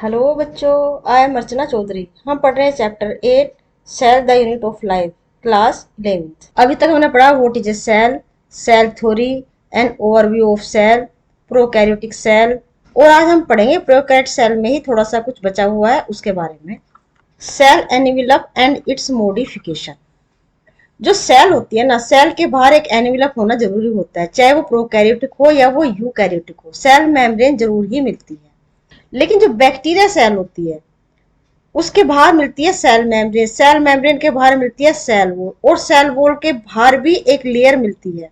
Hello बच्चों, I am अर्चना चौधरी। हम पढ़ रहे हैं chapter 8 cell the unit of life, class 11th। अभी तक हमने पढ़ा what is a cell, cell theory and overview of cell, prokaryotic cell. और आज हम पढ़ेंगे प्रोकैरियोट सेल में ही थोड़ा सा कुछ बचा हुआ है उसके बारे में। Cell envelope and its modification. जो सेल होती है ना, सेल के बाहर एक एनवेलप होना जरूरी होता है, चाहे वो प्रोकैरियोटिक हो या वो यूकैरियोटिक हो। सेल मेम्ब्रेन जरूर ही मिलती है। लेकिन जो बैक्टीरिया सेल होती है उसके बाहर मिलती है सेल मेम्ब्रेन, सेल मेम्ब्रेन के बाहर मिलती है सेल वॉल, और सेल वॉल के बाहर भी एक लेयर मिलती है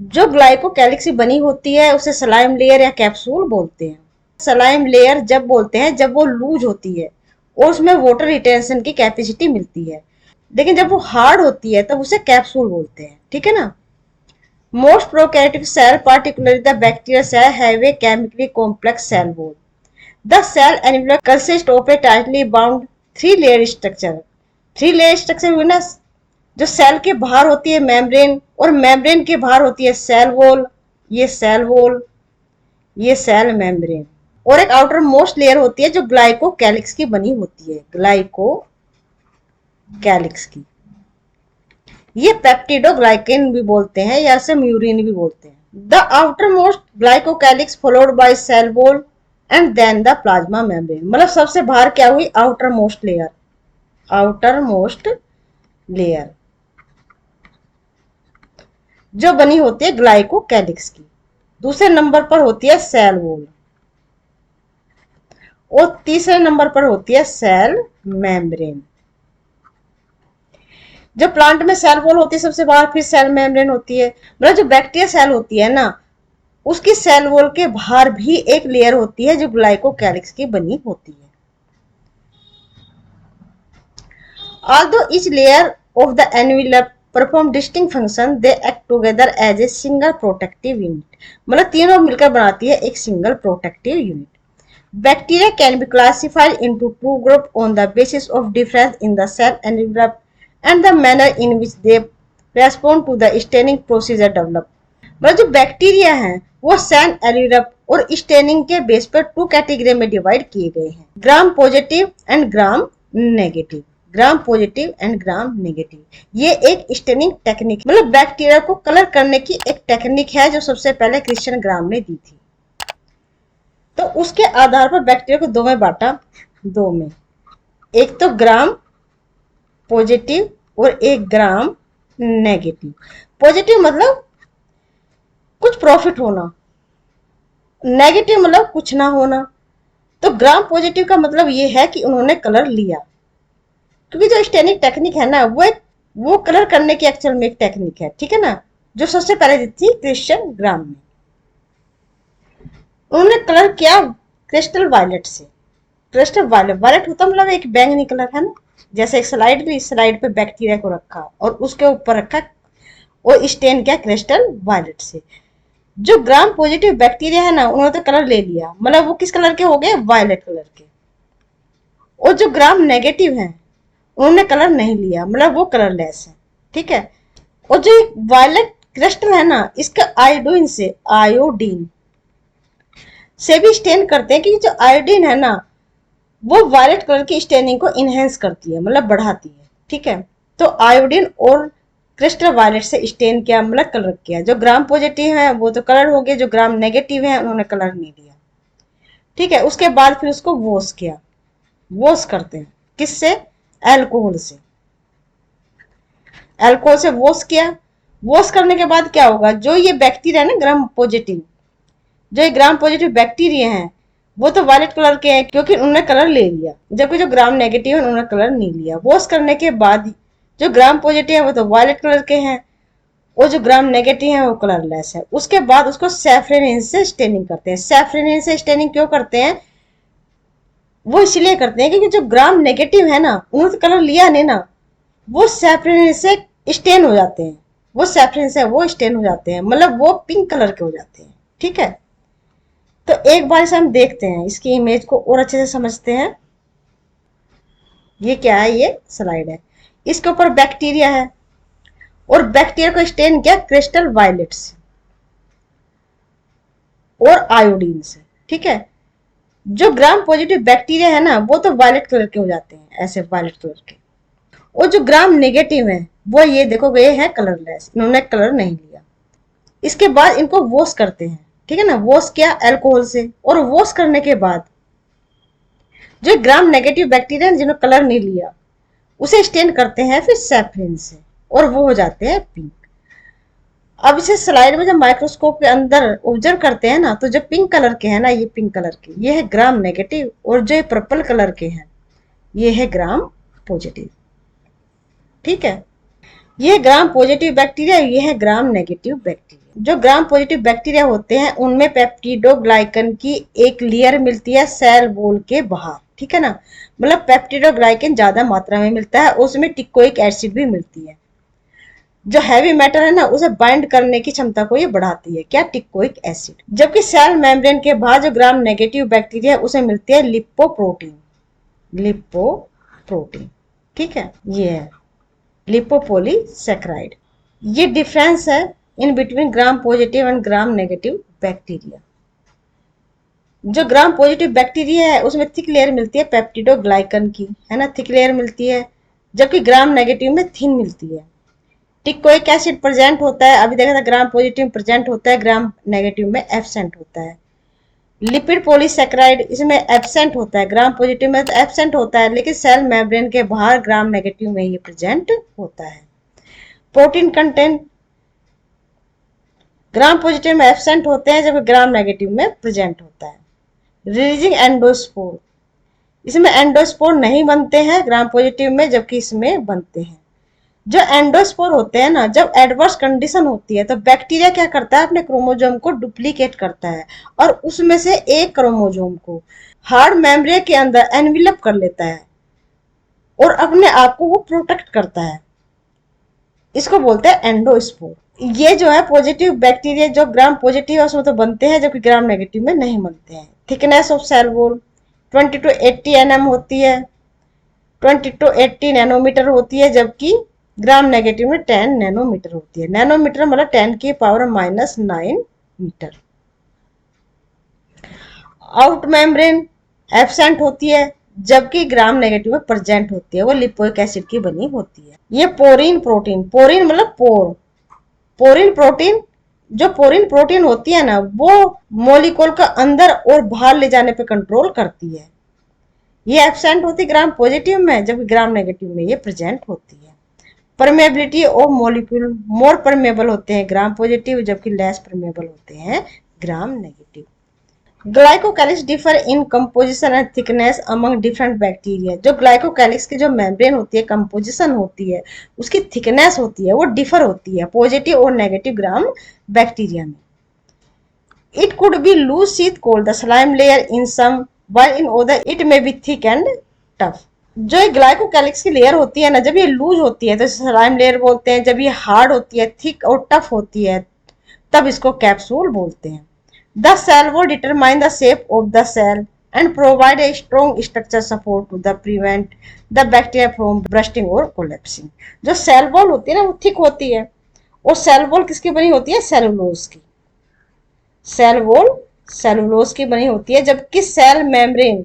जो ग्लाइकोकैलिक्स से बनी होती है। उसे सलाइम लेयर या कैप्सूल बोलते हैं। सलाइम लेयर जब बोलते हैं जब वो लूज होती है और उसमें वाटर रिटेंशन की कैपेसिटी मिलती है, लेकिन जब वो हार्ड होती है तब उसे कैप्सूल बोलते हैं। ठीक है ना। Most prokaryotic cell particularly the bacterial cell have a chemically complex cell wall. The cell envelope consists of a tightly bound three layer structure. Three layer structure हुई ना, जो सेल के बाहर होती है मेम्ब्रेन, और मेम्ब्रेन के बाहर होती है सेल वॉल, ये सेल वॉल, ये सेल मेम्ब्रेन, और एक आउटर मोस्ट लेयर होती है जो ग्लाइकोकैलिक्स की बनी होती है, ग्लाइकोकैलिक्स की। ये पेप्टिडोग्लाइकेन भी बोलते हैं या इसे म्यूरिन भी बोलते हैं। The outer most glycocalyx followed by cell wall and then the plasma membrane. मतलब सबसे बाहर क्या हुई, outermost layer, outermost layer जो बनी होती है ग्लाइकोकैलिक्स की। दूसरे नंबर पर होती है सेल वॉल, और तीसरे नंबर पर होती है सेल मेम्ब्रेन। जो प्लांट में सेल वॉल होती है सबसे बाहर, फिर सेल मेम्ब्रेन होती है। मतलब जो बैक्टीरिया सेल होती है ना, उसकी सेल वॉल के बाहर भी एक लेयर होती है जो ग्लाइकोकैलिक्स की बनी होती है। Although each layer of the envelope perform distinct function, they act together as a single protective unit. मतलब तीनों मिलकर बनाती है एक single protective unit. Bacteria can be classified into two groups on the basis of difference in the cell envelope and the manner in which they respond to the staining procedure developed. मतलब जो bacteria हैं वो cell envelope और staining के base पर two category में divide किए गए हैं, gram positive and gram negative. Gram positive and gram negative ये एक स्टेनिंग टेक्निक, मतलब बैक्टीरिया को कलर करने की एक टेक्निक है जो सबसे पहले क्रिश्चियन ग्राम ने दी थी। तो उसके आधार पर बैक्टीरिया को दो में बांटा, दो में, एक तो ग्राम पॉजिटिव और एक ग्राम नेगेटिव। पॉजिटिव मतलब कुछ प्रॉफिट होना, नेगेटिव मतलब कुछ ना होना। तो ग्राम पॉजिटिव का मतलब ये है कि उन्होंने कलर लिया, क्योंकि जो स्टेनिक टेक्निक है ना वो कलर करने की एक्चुअल में एक टेक्निक है। ठीक है ना, जो सबसे पहले दी थी क्रिश्चियन ग्राम में। उन्होंने कलर किया क्रिस्टल वायलेट से। क्रिस्टल वायलेट, वायलेट होता मतलब एक बैंगनी कलर है ना। जैसे एक स्लाइड ली, स्लाइड पे बैक्टीरिया को रखा और उसके ऊपर रखा और स्टेन किया क्रिस्टल वायलेट से। जो ग्राम पॉजिटिव बैक्टीरिया है ना, उन्होंने तो कलर ले लिया, मतलब वो किस कलर के हो गए, वायलेट कलर के। और जो ग्राम नेगेटिव है उन्होंने कलर नहीं लिया, मतलब वो कलरलेस है। ठीक है। और जो वायलेट क्रिस्टल है ना, इसका आयोडीन से भी स्टेन करते हैं, क्योंकि जो आयोडीन है ना वो वायलेट कलर की स्टेनिंग को इनहेंस करती है, मतलब बढ़ाती है। ठीक है। तो आयोडीन और क्रिस्टल वायलेट से स्टेन किया, मतलब कलर किया। जो ग्राम पॉजिटिव है वो तो कलर हो गए, जो ग्राम नेगेटिव है उन्होंने कलर नहीं दिया। ठीक है। उसके बाद फिर उसको वॉश किया, वॉश करते हैं किससे, एल्कोहल से। एल्कोहल से वॉश किया। वॉश करने के बाद क्या होगा, जो ये बैक्टीरिया है ना ग्राम पॉजिटिव, जो ये ग्राम पॉजिटिव बैक्टीरिया हैं वो तो वायलेट कलर के हैं क्योंकि उन्होंने कलर ले लिया, जबकि जो ग्राम नेगेटिव है उन्होंने कलर नहीं लिया। वॉश करने के बाद जो ग्राम पॉजिटिव है वो तो वायलेट कलर के हैं, और जो ग्राम नेगेटिव है वो कलरलेस है। उसके बाद उसको सैफरन से स्टेनिंग करते हैं। सैफरन से स्टेनिंग क्यों करते हैं, वो इसलिए करते हैं क्योंकि जो ग्राम नेगेटिव है ना, उन्होंने तो कलर लिया नहीं ना, वो सैफरन से स्टेन हो जाते हैं। वो सैफरन से वो स्टेन हो जाते हैं, मतलब वो पिंक कलर के हो जाते हैं। ठीक है। तो एक बार से हम देखते हैं इसकी इमेज को और अच्छे से समझते हैं। ये क्या है, ये स्लाइड है, इसके ऊपर बैक्टीरिया है और बैक्टीरिया को स्टेन किया क्रिस्टल वायलेट से और आयोडीन से। ठीक है। जो ग्राम पॉजिटिव बैक्टीरिया है ना वो तो वायलेट कलर के हो जाते हैं, ऐसे वायलेट कलर के। और जो ग्राम नेगेटिव है वो ये देखो ये है कलरलेस, इन्होंने कलर नहीं लिया। इसके बाद इनको वॉश करते हैं, ठीक है ना, वॉश किया अल्कोहल से, और वॉश करने के बाद जो ग्राम नेगेटिव बैक्टीरिया जिन्होंने कलर नहीं लिया उसे स्टेन करते हैं फिर सैफरन से, और वो हो जाते हैं पिंक। अब इसे स्लाइड में जब माइक्रोस्कोप के अंदर ऑब्जर्व करते हैं ना तो जो पिंक कलर के हैं ना, ये पिंक कलर के ये है ग्राम नेगेटिव, और जो ये पर्पल कलर के हैं ये है ग्राम पॉजिटिव। ठीक है, ये ग्राम पॉजिटिव बैक्टीरिया, ये है ग्राम नेगेटिव बैक्टीरिया। जो ग्राम पॉजिटिव बैक्टीरिया होते हैं उनमें पेप्टिडोग्लाइकन की एक लेयर मिलती है सेल वॉल के बाहर, ठीक है ना, मतलब पेप्टिडोग्लाइकन ज्यादा मात्रा में मिलता है, उसमें टिकोइक एसिड भी मिलती है। जो हैवी मेटल है ना उसे बाइंड करने की क्षमता को ये बढ़ाती है, क्या, टिकोइक एसिड। जबकि सेल मेम्ब्रेन के बाहर जो ग्राम नेगेटिव बैक्टीरिया उसे मिलती है लिपोप्रोटीन, लिपोप्रोटीन, ठीक है, ये है लिपोपोलीसैकेराइड। ये डिफरेंस है in between gram positive and gram negative bacteria. जो ग्राम पॉजिटिव बैक्टीरिया है उसमें थिक लेयर मिलती है पेप्टिडोग्लाइकन की, है ना, थिक लेयर मिलती है, जबकि ग्राम नेगेटिव में थिन मिलती है। टिकोइक एसिड प्रेजेंट होता है, अभी देखा था ग्राम पॉजिटिव में प्रेजेंट होता है, ग्राम नेगेटिव में एब्सेंट होता है। लिपिड पॉलीसैकेराइड इसमें एब्सेंट होता है, ग्राम पॉजिटिव में तो एब्सेंट होता है, लेकिन सेल मेम्ब्रेन के बाहर ग्राम नेगेटिव में ये प्रेजेंट होता है। प्रोटीन कंटेंट ग्राम पॉजिटिव में एब्सेंट होते हैं जबकि ग्राम नेगेटिव में प्रेजेंट होता है। रिलीजिंग एंडोस्पोर, इसमें एंडोस्पोर नहीं बनते हैं ग्राम पॉजिटिव में, जबकि इसमें बनते हैं। जो एंडोस्पोर होते हैं ना, जब एडवर्स कंडीशन होती है तो बैक्टीरिया क्या करता है, अपने क्रोमोजोम को डुप्लीकेट करता है और उसमें से एक क्रोमोजोम को हार्ड मेम्ब्रेन के अंदर एनविलप कर लेता है और अपने आप को वो प्रोटेक्ट करता है, इसको बोलते हैं एंडोस्पोर। ये जो है पॉजिटिव बैक्टीरिया जो ग्राम पॉजिटिव है उसमें तो बनते हैं जबकि ग्राम नेगेटिव में नहीं बनते हैं। Thickness of cell wall 20 to 80 nm होती है, 20 to 80 नैनोमीटर होती है, जबकि ग्राम नेगेटिव में 10 नैनोमीटर होती है। नैनोमीटर मतलब 10⁻⁹ मीटर। आउट मेम्ब्रेन एब्सेंट होती है जबकि ग्राम नेगेटिव में प्रेजेंट होती है, वो लिपोइक एसिड की बनी होती है। ये पोरीन प्रोटीन, पोरीन मतलब पोर, पोरीन प्रोटीन, जो पोरीन प्रोटीन होती है ना वो मॉलिक्यूल का अंदर और बाहर ले जाने पे कंट्रोल करती है। ये एब्सेंट होती है ग्राम पॉजिटिव में जबकि ग्राम नेगेटिव में ये प्रेजेंट होती है। Permeability of molecule, more permeable होते हैं ग्राम पॉजिटिव जबकि लेस परमेबल होते हैं gram negative. Glycocalyx differ in composition and thickness among different bacteria. जो ग्लाइकोकैलिक्स की जो मेम्ब्रेन होती है, कंपोजिशन होती है, उसकी थिकनेस होती है, वो डिफर होती है पॉजिटिव और नेगेटिव ग्राम बैक्टीरिया में। It could be loose sheath called the slime layer in some while in other it may be thick and tough। जो ये ग्लाइकोकैलिक्स की लेयर होती है ना, जब ये लूज होती है तो स्लाइम लेयर बोलते हैं, जब ये हार्ड होती है, थिक और टफ होती है, तब इसको कैप्सूल बोलते हैं। The cell wall determine the shape of the cell and provide a strong structure support to the prevent the bacteria from bursting और कोलेप्सिंग। जो सेल वॉल होती है ना वो थिक होती है, और सेल वॉल किसकी बनी होती है, सेलुलोज की। सेल वॉल सेलुलोज की बनी होती है, जबकि सेल मेम्ब्रेन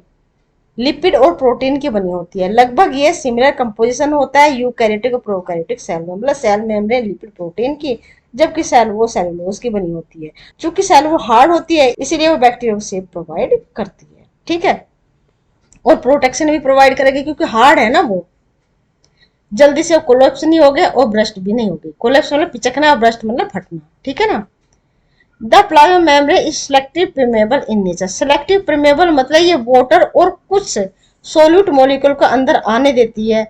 लिपिड और प्रोटीन की बनी होती है। लगभग ये सिमिलर कंपोजिशन होता है यूकैरियोटिक और प्रोकैरियोटिक सेल में, मतलब सेल मेम्ब्रेन लिपिड प्रोटीन की, जबकि सेल वो सेलुलोज की बनी होती है। चूंकि सेल वो हार्ड होती है इसीलिए वो बैक्टीरिया को शेप प्रोवाइड करती है, ठीक है, और प्रोटेक्शन भी प्रोवाइड करेगी क्योंकि हार्ड है ना, वो जल्दी से कोलेप्स नहीं हो गया और ब्रस्ट भी नहीं होगी। कोलेप्स मतलब पिचकना और ब्रस्ट मतलब फटना, ठीक है ना। The plasma membrane is selective permeable in nature. Selective permeable मतलब ये वाटर और कुछ सोल्यूट मॉलिक्यूल को अंदर आने देती है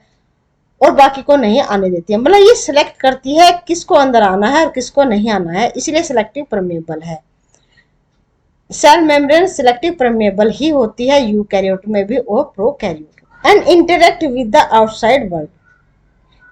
और बाकी को नहीं आने देती है, मतलब ये सिलेक्ट करती है किसको अंदर आना है और किसको नहीं आना है, इसलिए सिलेक्टिव परमेबल है। सेल मेम्ब्रेन सिलेक्टिव परमेबल ही होती है यूकैरियोट में भी और prokaryote and interact with the outside world.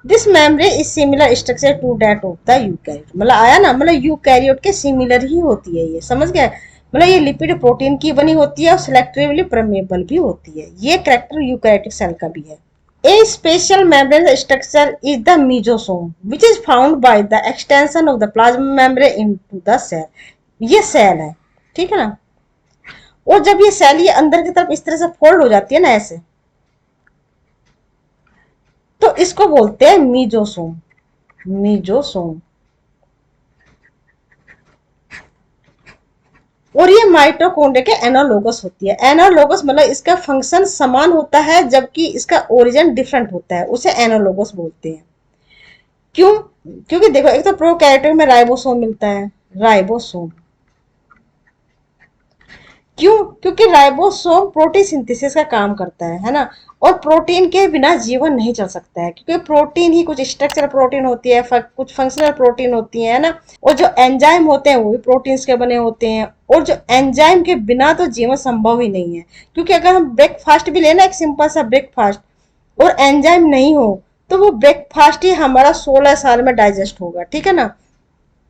This membrane is similar structure to that of the eukaryote. मतलब आया ना, मतलब यूकैरियोट के सिमिलर ही होती है ये, समझ गए, मतलब ये लिपिड प्रोटीन की बनी होती है और सिलेक्टिवली परमेबल भी होती है। ये कैरेक्टर यूकैरियोटिक सेल का भी है। A special membrane structure is the mesosome, which is found by the extension of the plasma membrane into the cell। ये सेल है, ठीक है ना, और जब ये सेल ये अंदर की तरफ इस तरह से फोल्ड हो जाती है ना ऐसे, तो इसको बोलते हैं मीजोसोम। मीजोसोम। और ये माइटोकॉन्ड्रिया के एनालोगस होती है। एनालोगस मतलब इसका फंक्शन समान होता है जबकि इसका ओरिजिन डिफरेंट होता है, उसे एनालोगस बोलते हैं। क्यों? क्योंकि देखो, एक तो प्रोकैरियोट में राइबोसोम मिलता है, राइबोसोम। क्यों? क्योंकि राइबोसोम प्रोटीन सिंथेसिस का काम करता है ना। और प्रोटीन के बिना जीवन नहीं चल सकता है, क्योंकि प्रोटीन ही कुछ स्ट्रक्चरल प्रोटीन होती है, कुछ फंक्शनल प्रोटीन होती है ना। और जो एंजाइम होते हैं वो भी प्रोटीन्स के बने होते हैं, और जो एंजाइम के बिना तो जीवन संभव ही नहीं है। क्योंकि अगर हम ब्रेकफास्ट भी लेना, एक सिंपल सा ब्रेकफास्ट, और एंजाइम नहीं हो, तो वो ब्रेकफास्ट ही हमारा 16 साल में डाइजेस्ट होगा, ठीक है ना।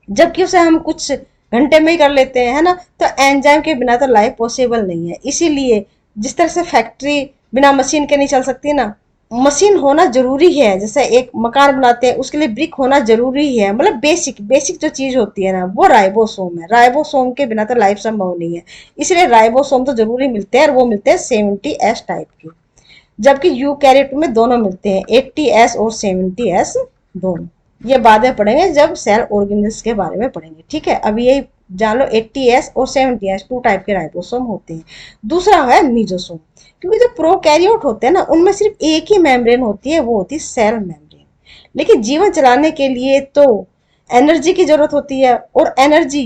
जबकि उसे हम कुछ घंटे में ही कर लेते हैं, है ना। तो एंजाइम के बिना तो लाइफ पॉसिबल नहीं है। इसीलिए जिस तरह से फैक्ट्री बिना मशीन के नहीं चल सकती ना, मशीन होना जरूरी है। जैसे एक मकान बनाते हैं, उसके लिए ब्रिक होना जरूरी है। मतलब बेसिक बेसिक जो चीज होती है ना, वो राइबोसोम है। राइबोसोम के बिना तो लाइफ संभव नहीं है। इसलिए राइबोसोम तो जरूरी मिलते हैं, और वो मिलते हैं 70S टाइप के। जबकि यूकैरियोट में दोनों मिलते हैं, 80S और 70S दोनों। ये बाद में पढ़ेंगे जब सेल ऑर्गेनेल्स के बारे में पढ़ेंगे, ठीक है। अब ये जान लो 80S और 70S टू टाइप के राइबोसोम होते हैं। दूसरा है मीजोसोम। क्योंकि जो प्रोकैरियोट होते हैं ना, उनमें सिर्फ एक ही मेम्ब्रेन होती है, वो होती है सेल मेम्ब्रेन। लेकिन जीवन चलाने के लिए तो एनर्जी की जरूरत होती है, और एनर्जी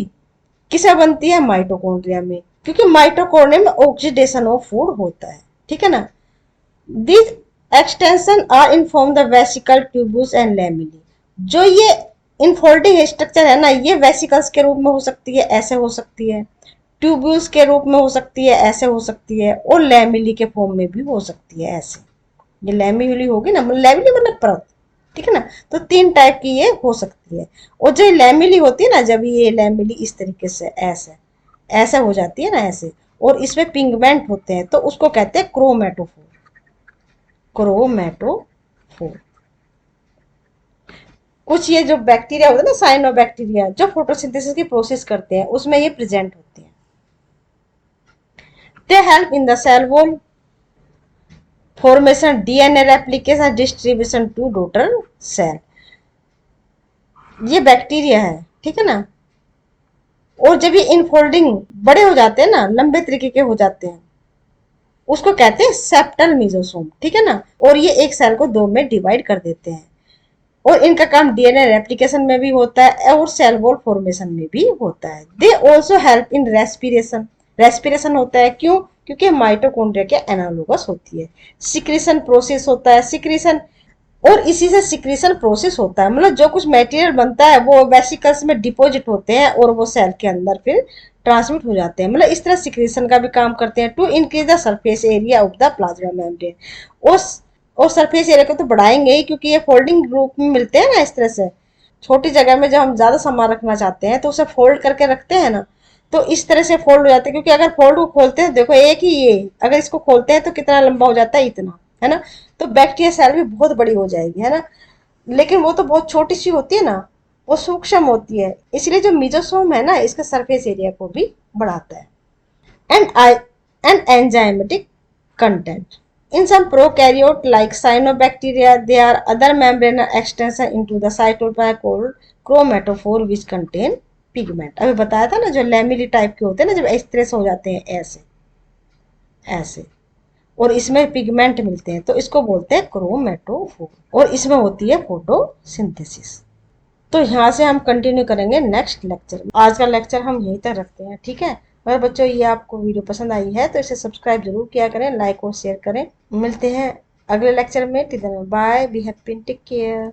किसे बनती है? माइटोकॉन्ड्रिया में। क्योंकि माइटोकॉन्ड्रिया में ऑक्सीडेशन ऑफ फूड होता है, ठीक है ना। This extension are in form the vesicle tubules and lamellae. जो ये इनफोल्डिंग स्ट्रक्चर है ना, ये वेसिकल्स के रूप में हो सकती है, ऐसे हो सकती है, ट्यूब्यूल्स के रूप में हो सकती है, ऐसे हो सकती है, और लैमिली के फॉर्म में भी हो सकती है, ऐसे। ये लैमिली होगी ना, लैमिली मतलब परत, ठीक है ना। तो 3 टाइप की ये हो सकती है। और जो लैमिली होती है ना, जब ये लैमिली इस तरीके से ऐसे ऐसे हो जाती है ना, ऐसे, और इसमें पिगमेंट होते हैं, तो उसको कहते हैं क्रोमेटोफोर। क्रोमेटोफोर। कुछ ये जो बैक्टीरिया होते हैं ना, साइनो बैक्टीरिया, जो फोटोसिंथेसिस की प्रोसेस करते हैं, उसमें ये प्रेजेंट होते हैं। They help in the cell wall formation, DNA replication, distribution to daughter cell. ये बैक्टीरिया है, ठीक है ना। और जब ये इनफोल्डिंग बड़े हो जाते हैं ना, लंबे तरीके के हो जाते हैं, उसको कहते हैं सेप्टल मीजोसोम, ठीक है ना। और ये एक सेल को 2 में डिवाइड कर देते हैं। और इनका काम डीएनए रेप्लिकेशन में भी होता है, और सेल वॉल फॉर्मेशन में भी होता है। They also help in respiration. Respiration होता है क्यों? क्योंकि माइटोकॉन्ड्रिया के एनालोगस होती है। सिक्रीशन प्रोसेस होता है, सिक्रीशन। और इसी से सिक्रीशन प्रोसेस होता है, मतलब जो कुछ मटेरियल बनता है वो वेसिकल्स में डिपॉजिट होते हैं, और वो सेल के अंदर फिर ट्रांसमिट हो जाते हैं। मतलब इस तरह सिक्रीशन का भी काम करते हैं, to increase the surface area of the plasma membrane. और और सरफेस एरिया को तो बढ़ाएंगे ही, क्योंकि ये फोल्डिंग ग्रुप में मिलते हैं ना, इस तरह से। छोटी जगह में जब हम ज्यादा सामान रखना चाहते हैं, तो उसे फोल्ड करके रखते हैं ना, तो इस तरह से फोल्ड हो जाते हैं। क्योंकि अगर फोल्ड को खोलते हैं, देखो एक ही ये, अगर इसको खोलते हैं तो कितना लंबा हो जाता है, इतना, है ना। तो बैक्टीरिया सेल भी बहुत बड़ी हो जाएगी, है ना। लेकिन वो तो बहुत छोटी सी होती है ना, वो सूक्ष्म होती है। इसलिए जो मीजोसोम है ना, इसका सरफेस एरिया को भी बढ़ाता है। and I and enzymatic content. In some prokaryote like cyanobacteria, there are other membranous extension into the cytoplasm called chromatophore which contain pigment. अभी बताया था ना, जो लैमिली टाइप के होते हैं ना, जब इस तरह से हो जाते हैं, ऐसे ऐसे, और इसमें पिगमेंट मिलते हैं, तो इसको बोलते हैं क्रोमेटोफोर। और इसमें होती है फोटोसिंथेसिस। तो यहाँ से हम कंटिन्यू करेंगे नेक्स्ट लेक्चर में। आज का लेक्चर हम यहीं तक रखते हैं, ठीक है। अगर बच्चों ये आपको वीडियो पसंद आई है तो इसे सब्सक्राइब जरूर किया करें, लाइक और शेयर करें। मिलते हैं अगले लेक्चर में। Till then bye, be happy, take care.